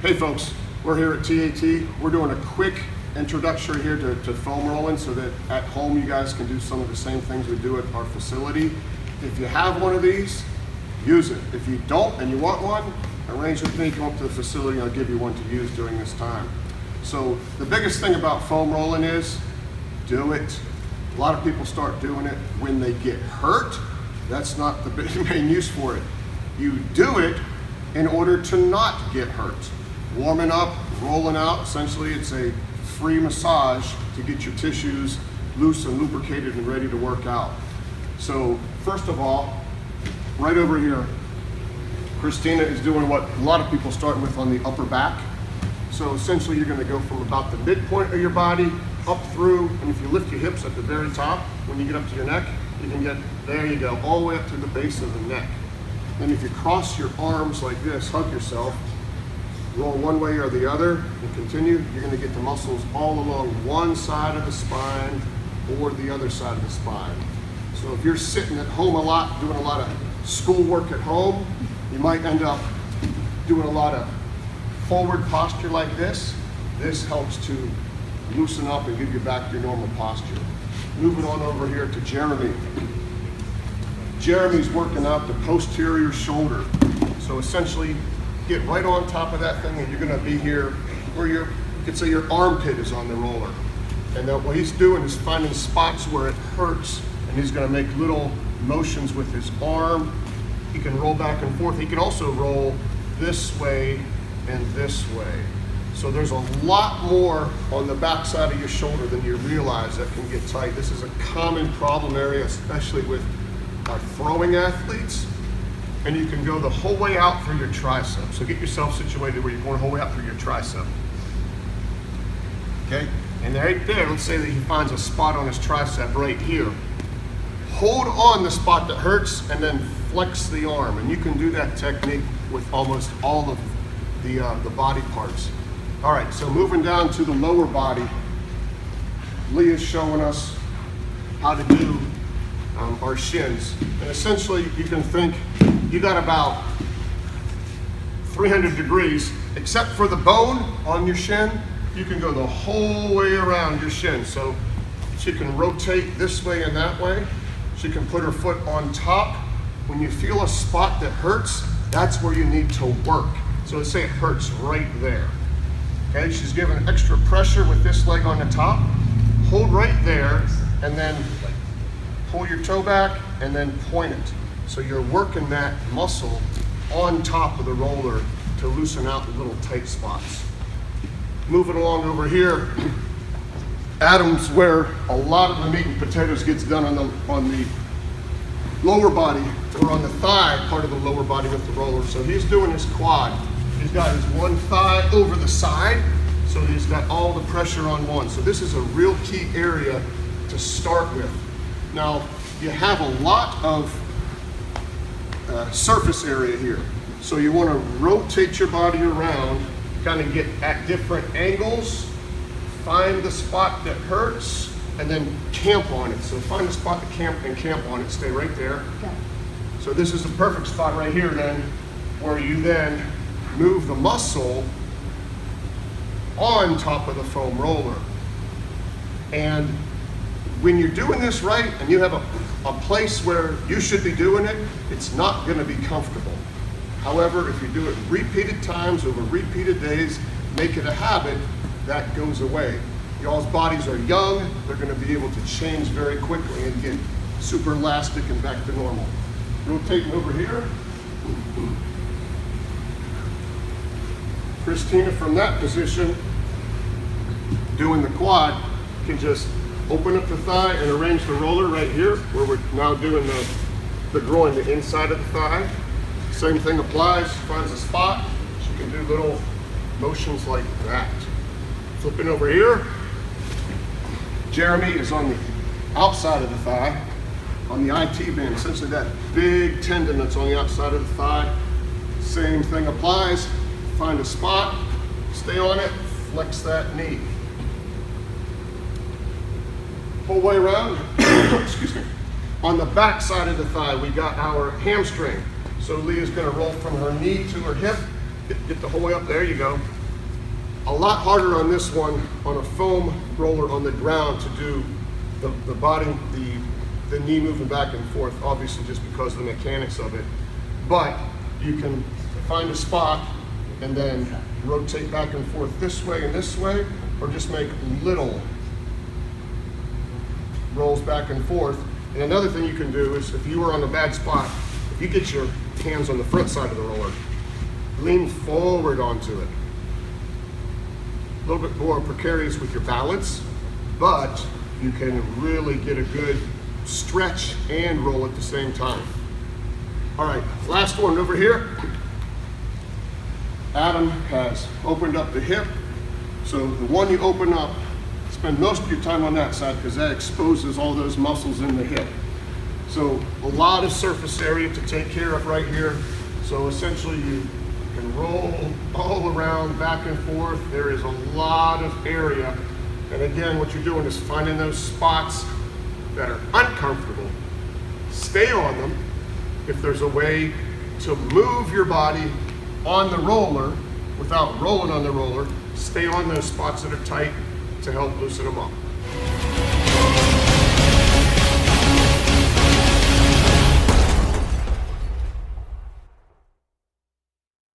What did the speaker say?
Hey folks, we're here at TAT. We're doing a quick introductory here to foam rolling so that at home you guys can do some of the same things we do at our facility. If you have one of these, use it. If you don't and you want one, arrange with me, come up to the facility and I'll give you one to use during this time. So the biggest thing about foam rolling is do it. A lot of people start doing it when they get hurt. That's not the main use for it. You do it in order to not get hurt. Warming up, rolling out, essentially it's a free massage to get your tissues loose and lubricated and ready to work out. So first of all, right over here, Christina is doing what a lot of people start with on the upper back. So essentially you're gonna go from about the midpoint of your body up through, and if you lift your hips at the very top, when you get up to your neck, you can get, there you go, all the way up to the base of the neck. And if you cross your arms like this, hug yourself, roll one way or the other, and continue, you're gonna get the muscles all along one side of the spine or the other side of the spine. So if you're sitting at home a lot, doing a lot of school work at home, you might end up doing a lot of forward posture like this. This helps to loosen up and give you back your normal posture. Moving on over here to Jeremy. Jeremy's working out the posterior shoulder. So essentially, get right on top of that thing and you're gonna be here where you could say your armpit is on the roller. And then what he's doing is finding spots where it hurts, and he's gonna make little motions with his arm. He can roll back and forth. He can also roll this way and this way. So there's a lot more on the back side of your shoulder than you realize that can get tight. This is a common problem area, especially with our throwing athletes. And you can go the whole way out through your tricep. So get yourself situated where you're going the whole way out through your tricep. Okay? And right there, let's say that he finds a spot on his tricep right here. Hold on the spot that hurts and then flex the arm. And you can do that technique with almost all of the body parts. All right, so moving down to the lower body, Leah's showing us how to do our shins. And essentially, you can think you got about 300 degrees, except for the bone on your shin, you can go the whole way around your shin. So she can rotate this way and that way. She can put her foot on top. When you feel a spot that hurts, that's where you need to work. So let's say it hurts right there. Okay, she's giving extra pressure with this leg on the top. Hold right there and then pull your toe back and then point it. So you're working that muscle on top of the roller to loosen out the little tight spots. Moving along over here, Adam's where a lot of the meat and potatoes gets done on the lower body, or on the thigh part of the lower body with the roller. So he's doing his quad. He's got his one thigh over the side, so he's got all the pressure on one. So this is a real key area to start with. Now, you have a lot of surface area here. So you want to rotate your body around, kind of get at different angles, find the spot that hurts, and then camp on it. So find the spot to camp and camp on it, stay right there. Okay. So this is the perfect spot right here then, where you then move the muscle on top of the foam roller. And when you're doing this right and you have a place where you should be doing it, it's not gonna be comfortable. However, if you do it repeated times over repeated days, make it a habit, that goes away. Y'all's bodies are young, they're gonna be able to change very quickly and get super elastic and back to normal. Rotating over here. Christina, from that position, doing the quad, can just open up the thigh and arrange the roller right here, where we're now doing the groin, the inside of the thigh. Same thing applies, she finds a spot, she can do little motions like that. Flipping over here, Jeremy is on the outside of the thigh, on the IT band, essentially that big tendon that's on the outside of the thigh. Same thing applies, find a spot, stay on it, flex that knee. Whole way around, excuse me. On the back side of the thigh, we got our hamstring. So Leah's gonna roll from her knee to her hip, Get the whole way up, there you go. A lot harder on this one, on a foam roller on the ground, to do the body, the knee moving back and forth, obviously just because of the mechanics of it. But you can find a spot and then rotate back and forth this way and this way, or just make little rolls back and forth. And another thing you can do is, if you were on a bad spot, if you get your hands on the front side of the roller, lean forward onto it. A little bit more precarious with your balance, but you can really get a good stretch and roll at the same time. All right, last one over here. Adam has opened up the hip. So the one you open up, spend most of your time on that side because that exposes all those muscles in the hip. So a lot of surface area to take care of right here. So essentially you can roll all around, back and forth. There is a lot of area. And again, what you're doing is finding those spots that are uncomfortable. Stay on them. If there's a way to move your body on the roller without rolling on the roller, stay on those spots that are tight to help loosen them up.